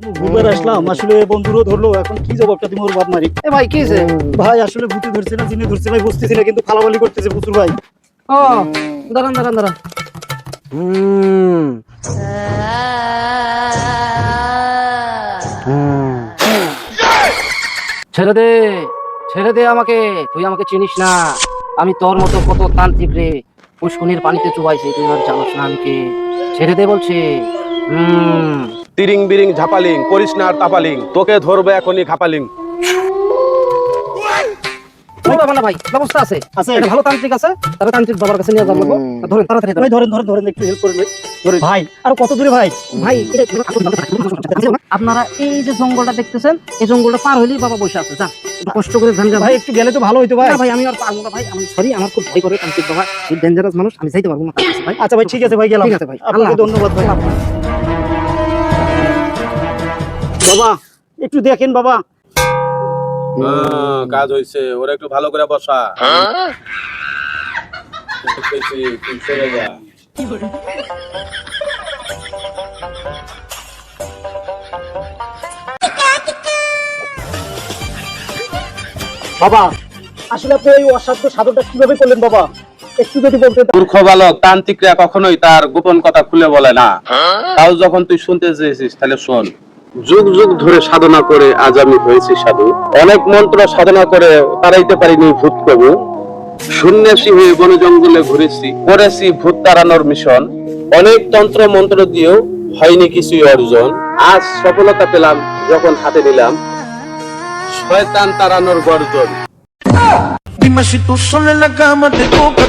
ভূতবার আসলাম, আসলে বন্ধুরও ধরলো, এখন কি জবাবটা দিব ওর বাপ মারি। এ ভাই কি হয়েছে? ভাই আসলে ভূতে ধরছে না জিনে ধরছে ভাই, বুঝতেছি না, কিন্তু ফালাফালি করতেছে প্রচুর ভাই। ও দাঁড়ান দাঁড়ান দাঁড়ান। ছেড়ে দে, ছেড়ে দে আমাকে, তুই আমাকে চিনিস না। আমি তোর মতো কত তান্ত্রিক রে পুষ্কুনির পানিতে চুবাইছি, তুই আর জানোস না আমি কে। ছেড়ে দে বলছি। তিরিং বিরিং ঝাপালিং করিস না আর তাপালিং, তোকে ধরবে এখনই খাপালিং। কোনো ব্যাপার না ভাই, ব্যবস্থা আছে। আছে? একটা ভালো তান্ত্রিক আছে, তবে তান্ত্রিক বাবার কাছে নিয়ে যাবো। ধরেন তাড়াতাড়ি ভাই ধরেন ধরেন ধরেন, একটু হেল্প করবে ধরেন ভাই। আর কত দূরে ভাই? ভাই আপনারা এই যে জঙ্গলটা দেখতেছেন, এই জঙ্গলটা পার হইলেই বাবা বসে আছে। যা একটু কষ্ট করে ধ্যান যা ভাই একটু গেলে তো ভালো হইতো ভাই। না ভাই, আমি আর পারবো না ভাই, আমি সরি, আমার খুব ভয় করে তান্ত্রিক বাবা, এই ডেঞ্জারাস মানুষ, আমি যাইতে পারবো না তার কাছে ভাই। আচ্ছা ভাই ঠিক আছে ভাই, গেলাম। ঠিক আছে ভাই, আপনাকে ধন্যবাদ ভাই। বাবা একটু দেখেন বাবা। কাজ হইছে, ওরা একটু ভালো করে বসা। তুই সরে যা। বাবা আসলে আপনি এই অসাধ্য সাধনটা কিভাবে করলেন বাবা, একটু যদি বলতেন। মূর্খ বালক, তান্ত্রিকরা কখনোই তার গোপন কথা খুলে বলে না। তাও যখন তুই শুনতে চেয়েছিস তাহলে শোন। যুগ যুগ ধরে সাধনা করে আজ আমি হয়েছি সাধু। অনেক মন্ত্র সাধনা করে তাড়াইতে পারিনি ভূত প্রভু। সন্ন্যাসী হয়ে বন জঙ্গলে ঘুরেছি, করেছি ভূত তাড়ানোর মিশন। অনেক তন্ত্র মন্ত্র দিয়েও হয়নি কিছুই অর্জন। আজ সফলতা পেলাম যখন হাতে নিলাম শয়তান তাড়ানোর গর্জন। Dime si tú sola en la cama te toca.